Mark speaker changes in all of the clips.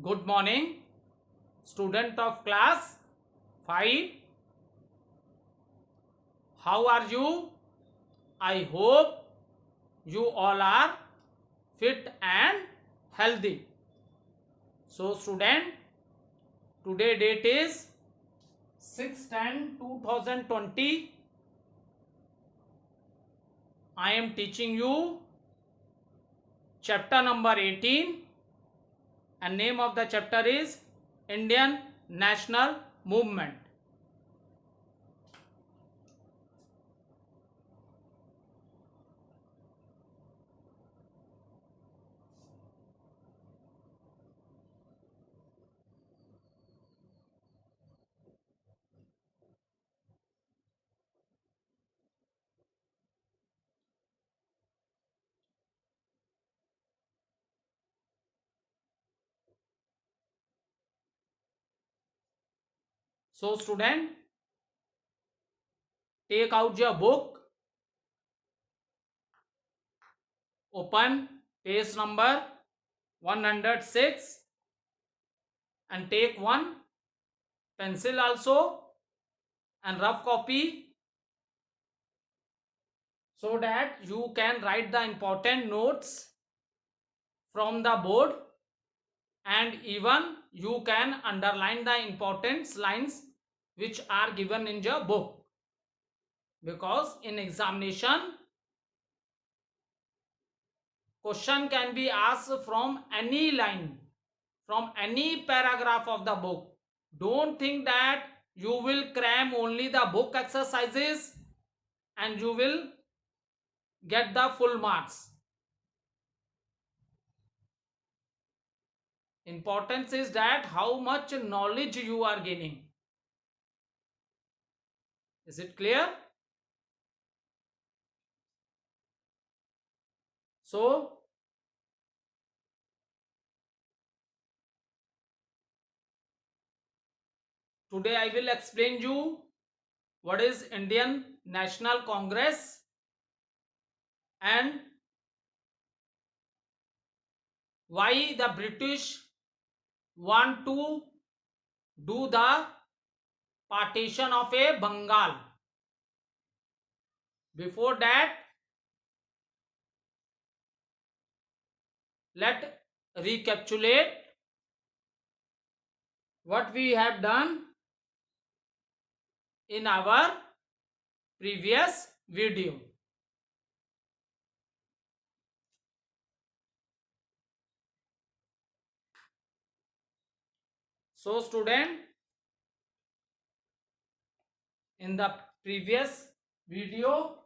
Speaker 1: Good morning, student of class 5. How are you? I hope you all are fit and healthy. So, student, today date is 6/10/2020. I am teaching you chapter number 18, and name of the chapter is Indian National Movement. So, student, take out your book, open page number 106, and take one pencil also and rough copy, so that you can write the important notes from the board, and even you can underline the important lines which are given in your book, because in examination question can be asked from any line, from any paragraph of the book. Don't think that you will cram only the book exercises and you will get the full marks. Importance is that how much knowledge you are gaining. Is it clear? So, today I will explain you what is Indian National Congress and why the British want to do the partition of a Bengal. Before that, let recapitulate what we have done in our previous video. So, student, in the previous video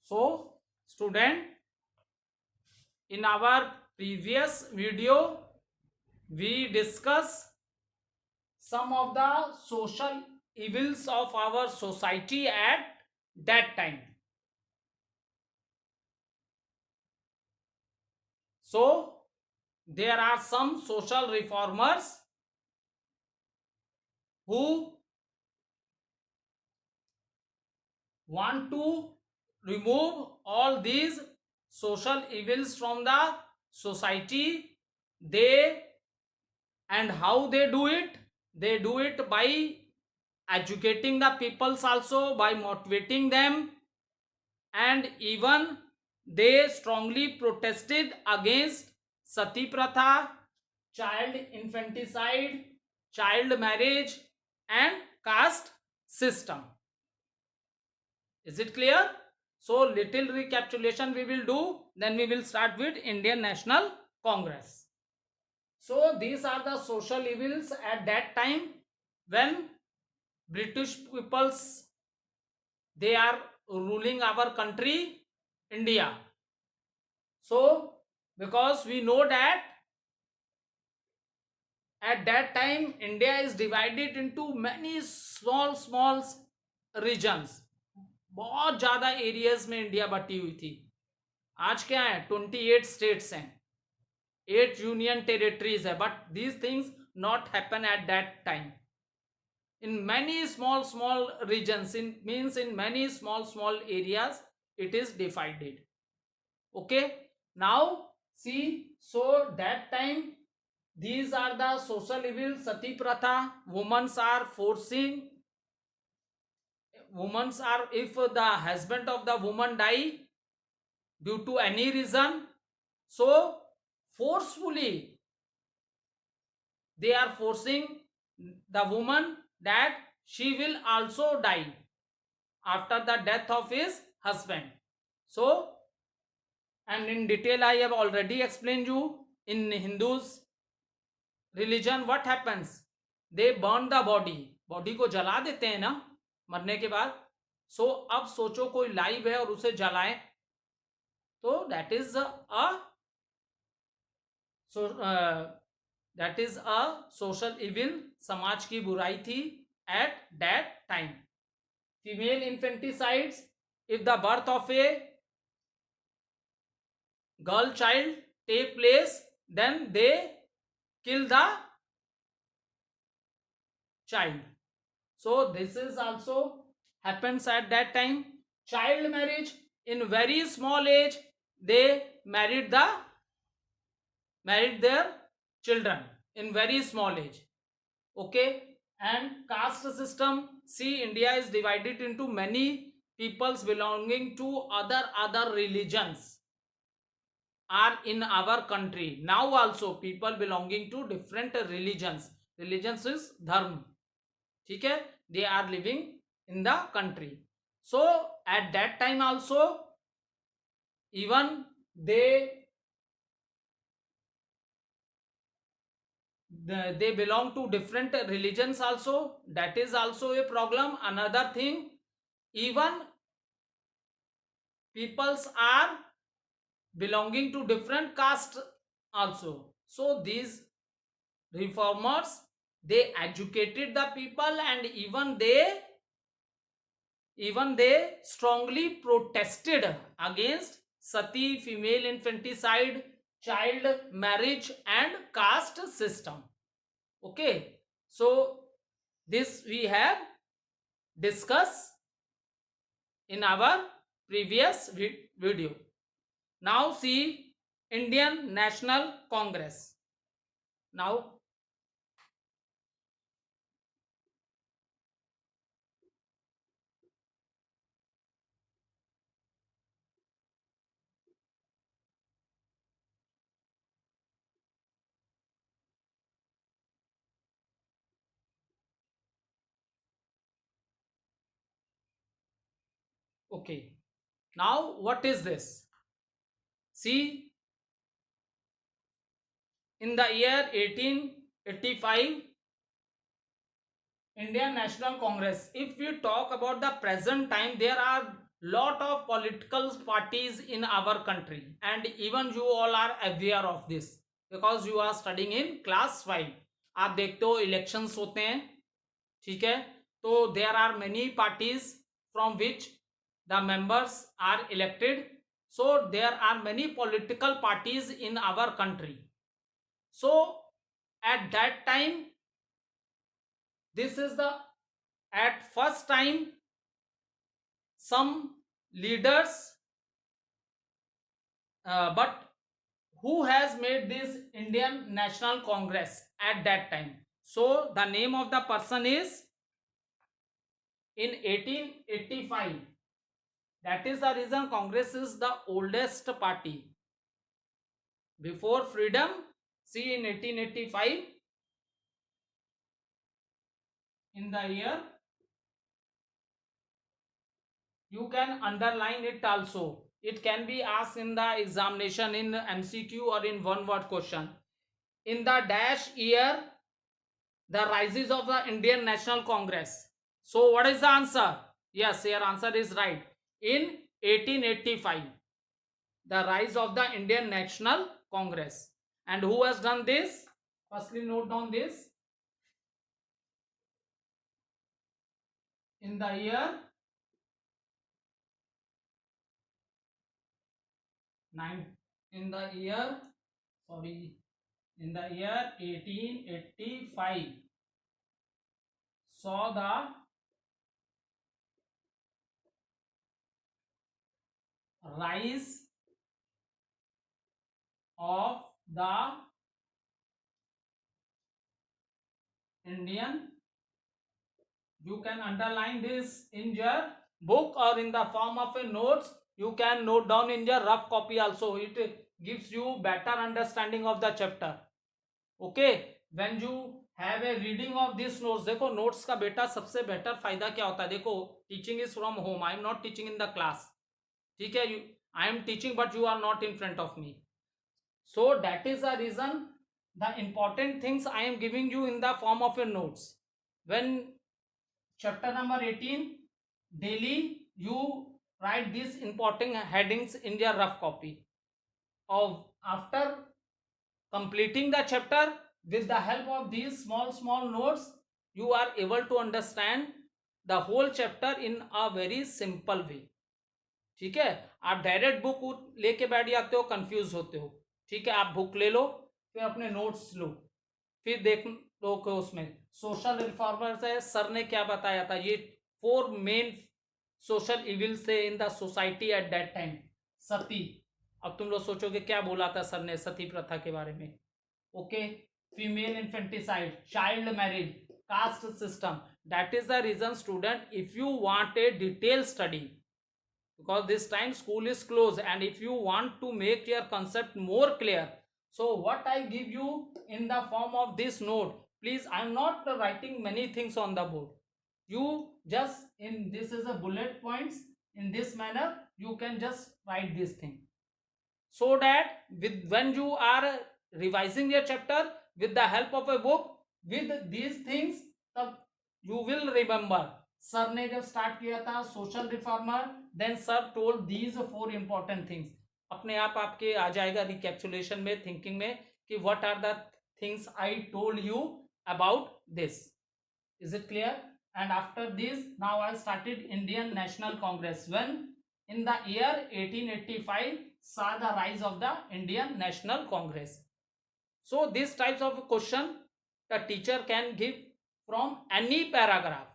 Speaker 1: So, student, in our previous video, we discuss some of the social evils of our society at that time. So, there are some social reformers who want to remove all these social evils from the society. They, and how they do it? They do it by educating the peoples, also by motivating them, and even they strongly protested against sati pratha, child infanticide, child marriage, and caste system. Is it clear? So little recapitulation we will do, then we will start with Indian National Congress. So these are the social evils at that time when British peoples, they are ruling our country India. So because we know that at that time India is divided into many small regions. बहुत ज्यादा areas में India बटी हुई थी. आज क्या है, 28 states हैं, 8 यूनियन टेरिटरीज है, but these things not happen at that time. In many small regions, in means in many small areas it is divided. Okay, now see, so that time these are the social evils. Sati pratha, women's are forcing, women's are, if the husband of the woman die due to any reason, so forcefully they are forcing the woman that she will also die after the death of his husband. So, and in detail I have already explained you. In Hindus religion what happens, they burn the body, body को जला देते हैं ना मरने के बाद. So अब सोचो कोई लाइव है और उसे जलाए, तो that is a so that is a social evil, समाज की बुराई थी at that time. Female infanticides, if the birth of a girl child take place, then they kill the child. So this is also happens at that time. Child marriage, in very small age they married their children in very small age. Okay, and caste system, see, India is divided into many peoples belonging to other religions are in our country. Now also people belonging to different religions is dharm, ठीक है, they are living in the country. So at that time also even they belong to different religions also, that is also a problem. Another thing, even peoples are belonging to different caste also. So these reformers, they educated the people, and even they strongly protested against sati, female infanticide, child marriage, and caste system. Okay, so this we have discussed in our previous video. Now see Indian National Congress. Now okay, now what is this? See, in the year 1885, Indian National Congress. If we talk about the present time, there are lot of political parties in our country, and even you all are aware of this because you are studying in class 5. आप देखते हो elections होते हैं, ठीक है, तो there are many parties from which the members are elected. So there are many political parties in our country. So at that time, this is the at first time some leaders, but who has made this Indian National Congress at that time? So the name of the person is, in 1885 That is the reason Congress is the oldest party. Before freedom, see in 1885, in the year, you can underline it also. It can be asked in the examination in MCQ or in one word question. In the dash year, the rises of the Indian National Congress. So what is the answer? Yes, your answer is right. In 1885, the rise of the Indian National Congress. And who has done this? Firstly, note down this. In the year 9, in the year, sorry, in the year 1885, saw the rise of the Indian. You can underline this in your book or in the form of a notes. You can note down in your rough copy also. It gives you better understanding of the chapter. Okay, when you have a reading of this notes, देखो notes का बेटा सबसे better फायदा क्या होता है? देखो, teaching is from home. I am not teaching in the class. ठीक है, I am teaching but you are not in front of me. So that is the reason the important things I am giving you in the form of a notes. When chapter number 18, daily you write these important headings in your rough copy. Of after completing the chapter, with the help of these small notes, you are able to understand the whole chapter in a very simple way. ठीक है, आप direct book लेके बैठ जाते हो, confuse होते हो. ठीक है, आप बुक ले लो, फिर अपने नोट्स लो, फिर देख लो कि उसमें सोशल रिफॉर्मर्स है, सर ने क्या बताया था, ये 4 मेन सोशल इविल्स थे in the society at that time. Sati, अब तुम लोग सोचोगे क्या बोला था सर ने सती प्रथा के बारे में. Okay, female infanticide, child marriage, caste system. That is the reason student, if you want a detail study, because this time school is closed, and if you want to make your concept more clear, so what I give you in the form of this note, please, I am not writing many things on the board. You just, in this is a bullet points, in this manner you can just write this thing, so that with when you are revising your chapter with the help of a book with these things, तब you will remember. Sir ने जब start किया था social reformer, then sir told these 4 important things. अपने आप आपके आ जाएगा रिकैप्चुलेशन में, थिंकिंग में, कि what are the things I told you about this. Is it clear? And after this now I started Indian National Congress. When in the year 1885 saw the rise of the Indian National Congress. So these types of question the teacher can give from any paragraph.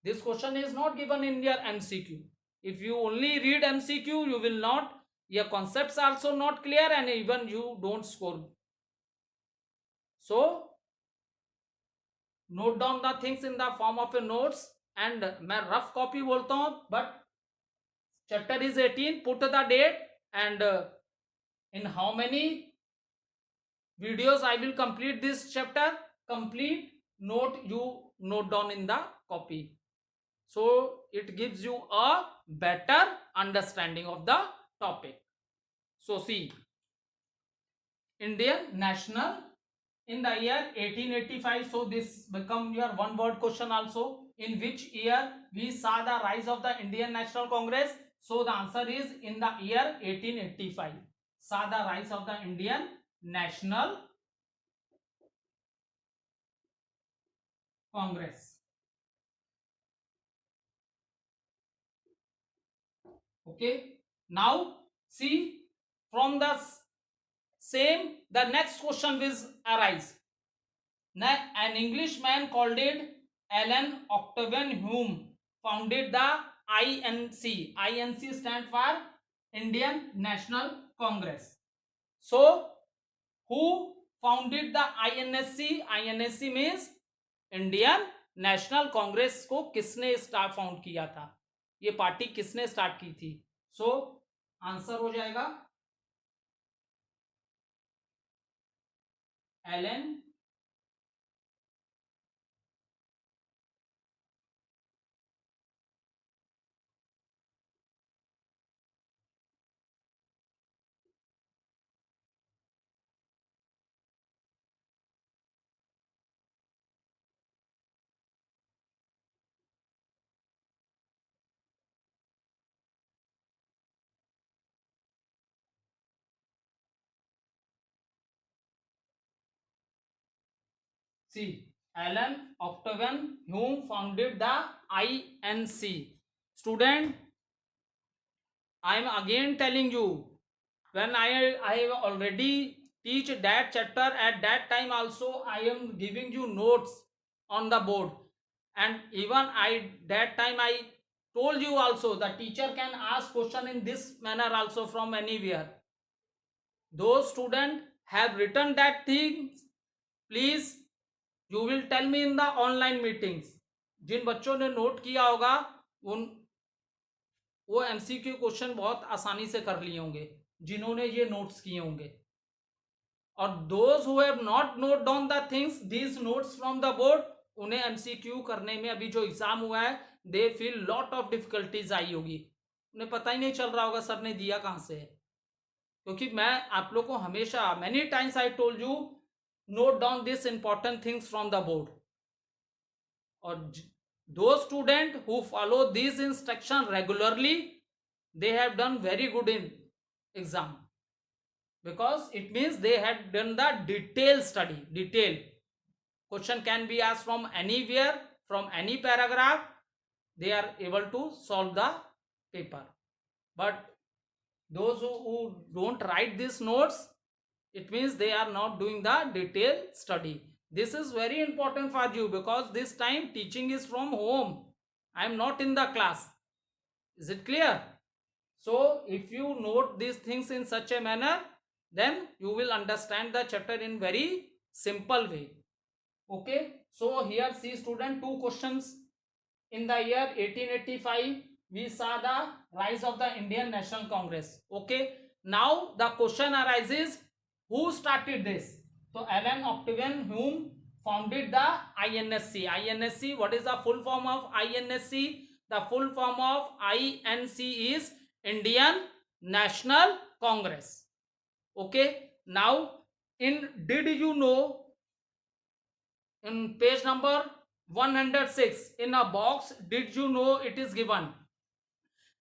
Speaker 1: This question is not given in your MCQ. If you only read MCQ, you will not, your concepts also not clear, and even you don't score. So note down the things in the form of a notes. And मैं rough copy बोलता हूँ, but chapter is 18, put the date and in how many videos I will complete this chapter, complete note you note down in the copy, so it gives you a better understanding of the topic. So see, Indian National in the year 1885, so this become your one word question also. In which year we saw the rise of the Indian National Congress? So the answer is in the year 1885 saw the rise of the Indian National Congress. Okay, now see, from the same the next question will arise. An Englishman called it Alan Octavian Hume founded the INC. INC stand for Indian National Congress. So who founded the INSC? INSC means Indian National Congress को किसने found किया था? ये party किसने start की थी? So answer हो जाएगा Elon See, Alan Octavian whom founded the INC. Student, I am again telling you, when I have already teach that chapter, at that time also I am giving you notes on the board, and even I that time I told you also the teacher can ask question in this manner also from anywhere. Those students have written that thing, please you will tell me in the online meetings. जिन बच्चों ने note किया होगा उन वो MCQ question बहुत आसानी से कर लिए होंगे जिन्होंने ये नोट्स किए होंगे, और those who have not note down the things these notes from the board, उन्हें एमसीक्यू करने में अभी जो एग्जाम हुआ है they feel lot of difficulties आई होगी, उन्हें पता ही नहीं चल रहा होगा सर ने दिया कहां से है। क्योंकि मैं आप लोग को हमेशा many times I told you note down this important things from the board, और those student who follow these instruction regularly they have done very good in exam, because it means they had done the detailed study. Detailed question can be asked from anywhere, from any paragraph, they are able to solve the paper. But those who don't write these notes, it means they are not doing the detailed study. This is very important for you because this time teaching is from home, I am not in the class. Is it clear? So if you note these things in such a manner, then you will understand the chapter in very simple way. Okay, so here see student, two questions. In the year 1885 we saw the rise of the Indian National Congress. Okay, now the question arises, who started this? So Alan Octavian whom founded the INSC. INSC, what is the full form of INSC? The full form of INC is Indian National Congress. Okay, now in did you know, in page number 106 in a box, did you know it is given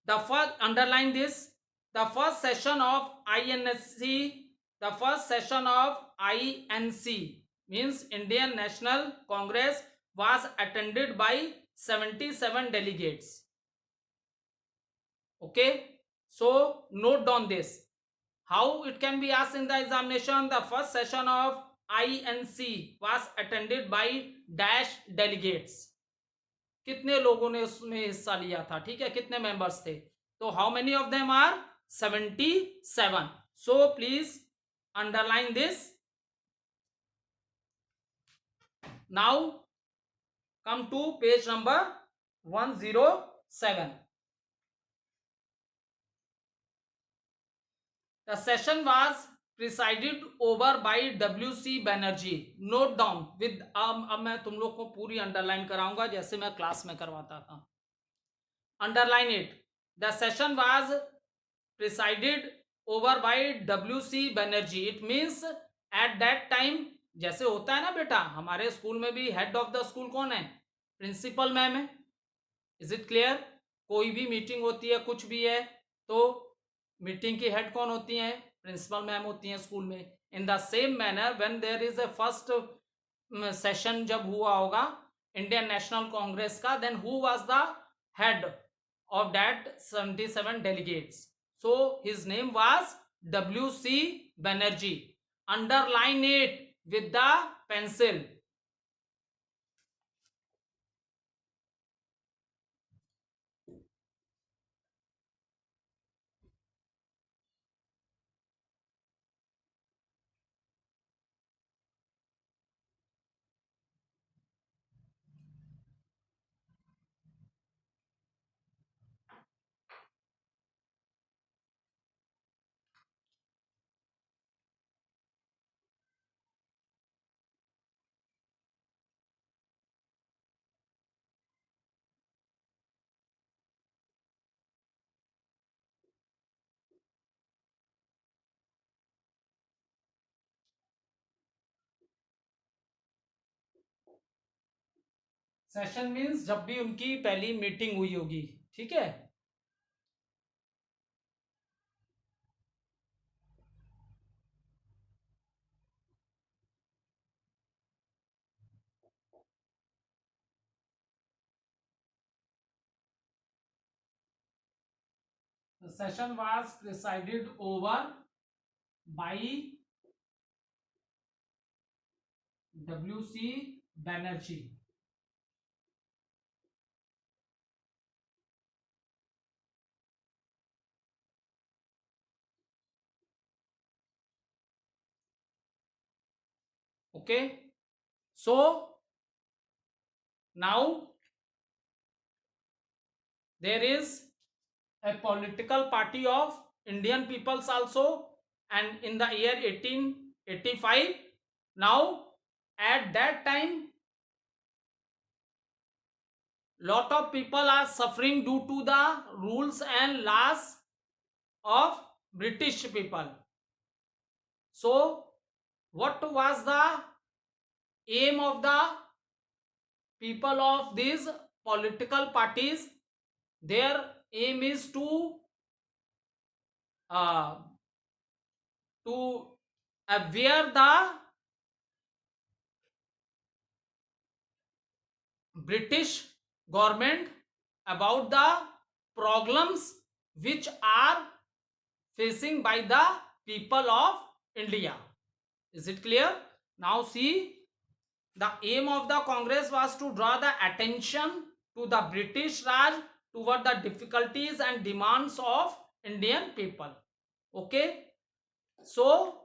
Speaker 1: the first, underline this, the first session of INSC, the first session of INC means Indian National Congress was attended by 77 delegates. Okay, so note down this, how it can be asked in the examination. The first session of INC was attended by dash delegates. कितने लोगों ने उसमें हिस्सा लिया था, ठीक है, कितने मेंबर्स थे, तो how many of them are 77. So please underline this. Now come to page number 107. The session was presided over by WC Banerjee. Note down with अब मैं तुम लोग को पूरी अंडरलाइन कराऊंगा जैसे मैं क्लास में करवाता था. Underline it. The session was presided over by WC Banerjee. It means at that time, जैसे होता है ना बेटा, हमारे स्कूल में भी हेड ऑफ द स्कूल कौन है? प्रिंसिपल मैम है. Is it clear? कोई भी मीटिंग होती है, कुछ भी है, तो मीटिंग की हेड कौन होती है? प्रिंसिपल मैम होती हैं स्कूल में. In the same manner when there is a first session जब हुआ होगा इंडियन नेशनल कांग्रेस का, then who was the head of that 77 delegates? So his name was WC Banerjee. Underline it with the pencil. Session means जब भी उनकी पहली meeting हुई होगी, ठीक है। The session was presided over by W.C. Banerjee. Okay, so now there is a political party of Indian peoples also, and in the year 1885, now at that time lot of people are suffering due to the rules and laws of British people. So what was the aim of the people of these political parties? Their aim is uh, to aware the British government about the problems which are facing by the people of India. Is it clear? Now see, the aim of the Congress was to draw the attention to the British Raj toward the difficulties and demands of Indian people. Okay, so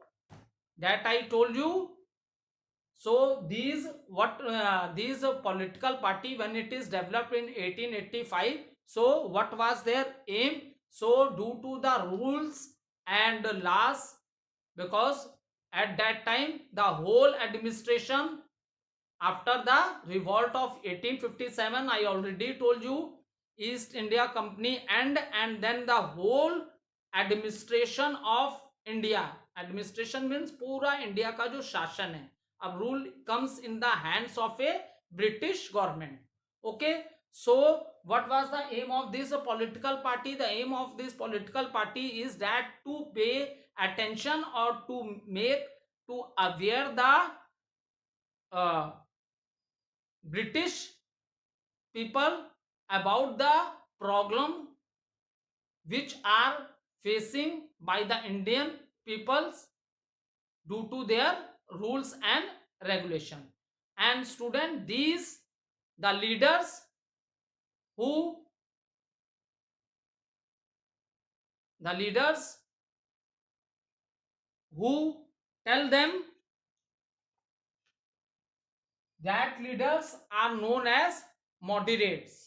Speaker 1: that I told you. So these political party, when it is developed in 1885, so what was their aim? So due to the rules and laws, because at that time the whole administration, after the revolt of 1857, I already told you, East India Company and then the whole administration of India, administration means पूरा India का जो शासन है, अब rule comes in the hands of a British government. Okay, so what was the aim of this political party? The aim of this political party is that to pay attention or to make, to aware the British people about the problem which are facing by the Indian peoples due to their rules and regulation. And student, these the leaders who the leaders who tell them, that leaders are known as moderates.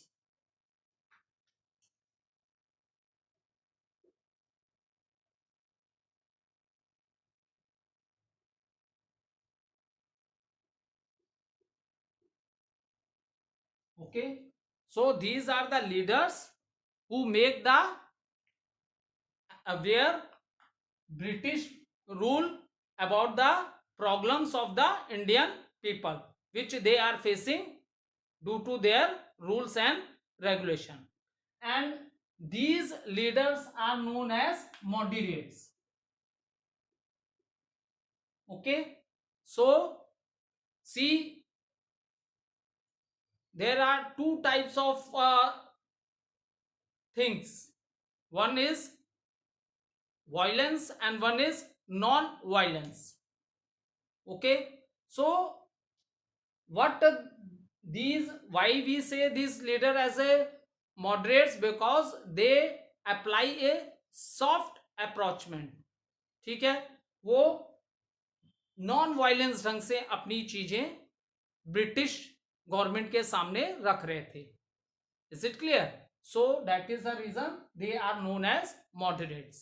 Speaker 1: Okay, so these are the leaders who make the aware British rule about the problems of the Indian people which they are facing due to their rules and regulation. And these leaders are known as moderates. Okay, so see, there are two types of things. One is violence and one is non-violence. Okay, so what these, why we say this leader as a moderates? Because they apply a soft approachment. ठीक है, वो non violence ढंग से अपनी चीजें British government के सामने रख रहे थे. Is it clear? So that is the reason they are known as moderates.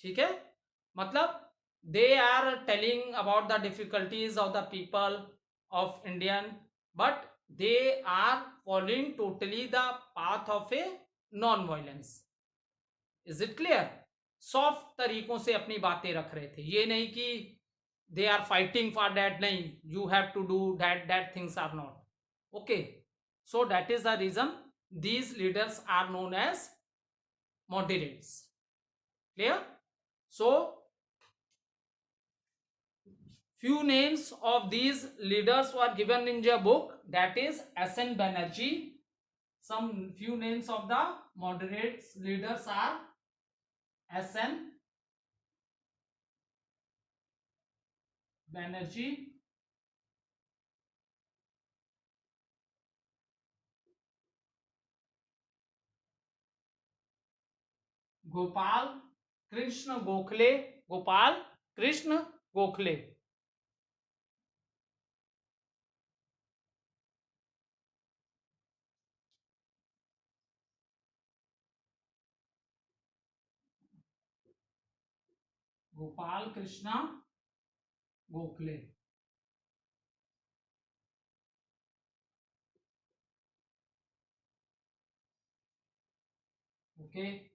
Speaker 1: ठीक है, मतलब they are telling about the difficulties of the people of Indian, but they are following totally the path of a non-violence. Is it clear? Soft तरीकों से अपनी बातें रख रहे थे, ये नहीं कि they are fighting for that, नहीं, you have to do that, that things are not. Okay, so that is the reason these leaders are known as moderates. Clear? So few names of these leaders were given in your book, that is SN Banerjee. Some few names of the moderates leaders are SN Banerjee, Gopal Krishna Gokhale, Gopal Krishna Gokhale, Gopal Krishna Gokhale. Okay.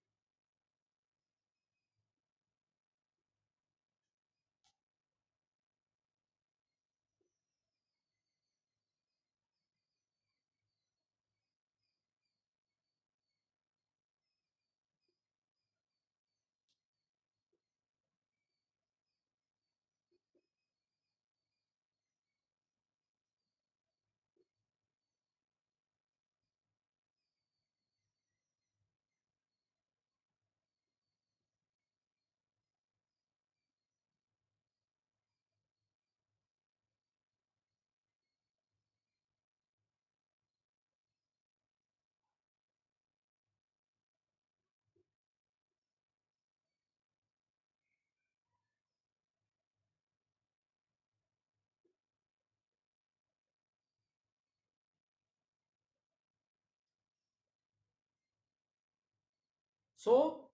Speaker 1: So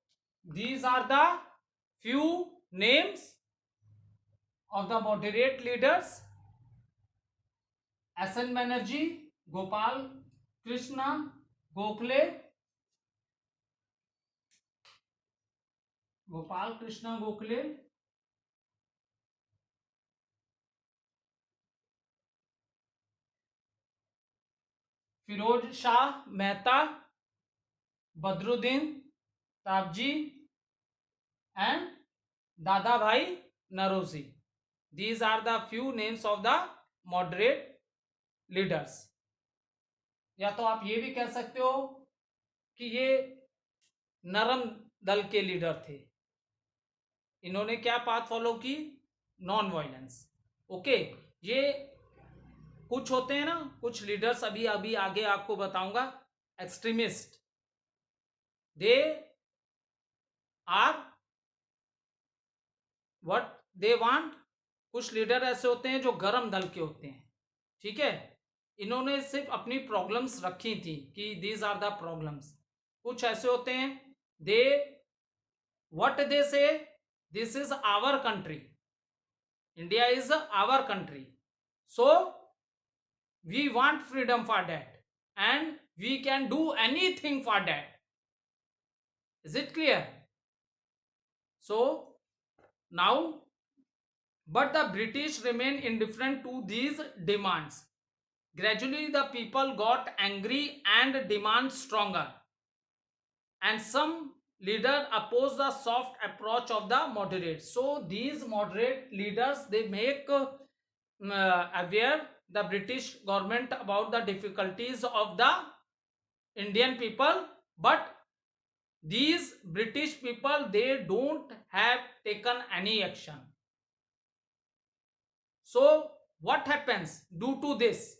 Speaker 1: these are the few names of the moderate leaders: SN Banerjee, Gopal Krishna Gokhale, Gopal Krishna Gokhale, Firoz Shah Mehta, Badruddin Tabji, and Dada Bhai Narozi. These are the few names of the moderate leaders. या तो आप ये भी कह सकते हो कि ये नरम दल के लीडर थे, इन्होंने क्या पाथ फॉलो की? Non violence. ओके, ये कुछ होते हैं ना, कुछ लीडर्स, अभी अभी आगे आपको बताऊंगा, extremist, they are what they want. कुछ लीडर ऐसे होते हैं जो गरम दल के होते हैं, ठीक है, इन्होंने सिर्फ अपनी प्रॉब्लम्स रखी थी कि दीज आर द प्रॉब्लम्स. कुछ ऐसे होते हैं, दे what they say, this is our country, India is our country, so we want freedom for that and we can do anything for that. Is it clear? So now, but the British remain indifferent to these demands. Gradually the people got angry and demand stronger, and some leader oppose the soft approach of the moderates. So these moderate leaders, they make aware the British government about the difficulties of the Indian people, but these British people, they don't have taken any action. So what happens due to this?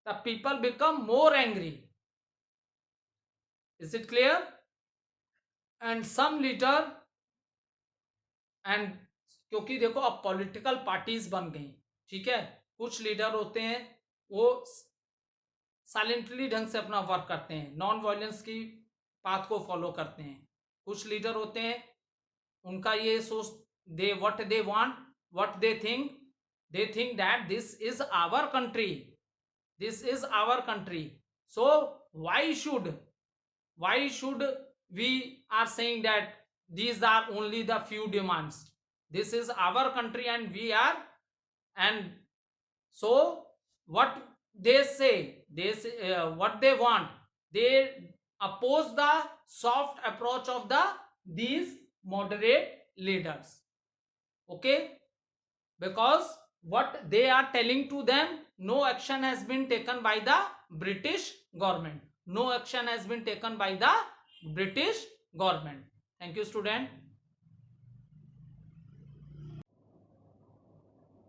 Speaker 1: The people become more angry. Is it clear? And some leader, and क्योंकि देखो अब political parties बन गई, ठीक है, कुछ leader होते हैं वो साइलेंटली ढंग से अपना वर्क करते हैं, नॉन वायलेंस की पाथ को फॉलो करते हैं. कुछ लीडर होते हैं, उनका ये सोच, they what they want, what they think that this is our country, this is our country, so why should we are saying that these are only the few demands, this is our country and we are, and so what they say what they want. They oppose the soft approach of the these moderate leaders. Okay, because what they are telling to them, no action has been taken by the British government. No action has been taken by the British government. Thank you, student.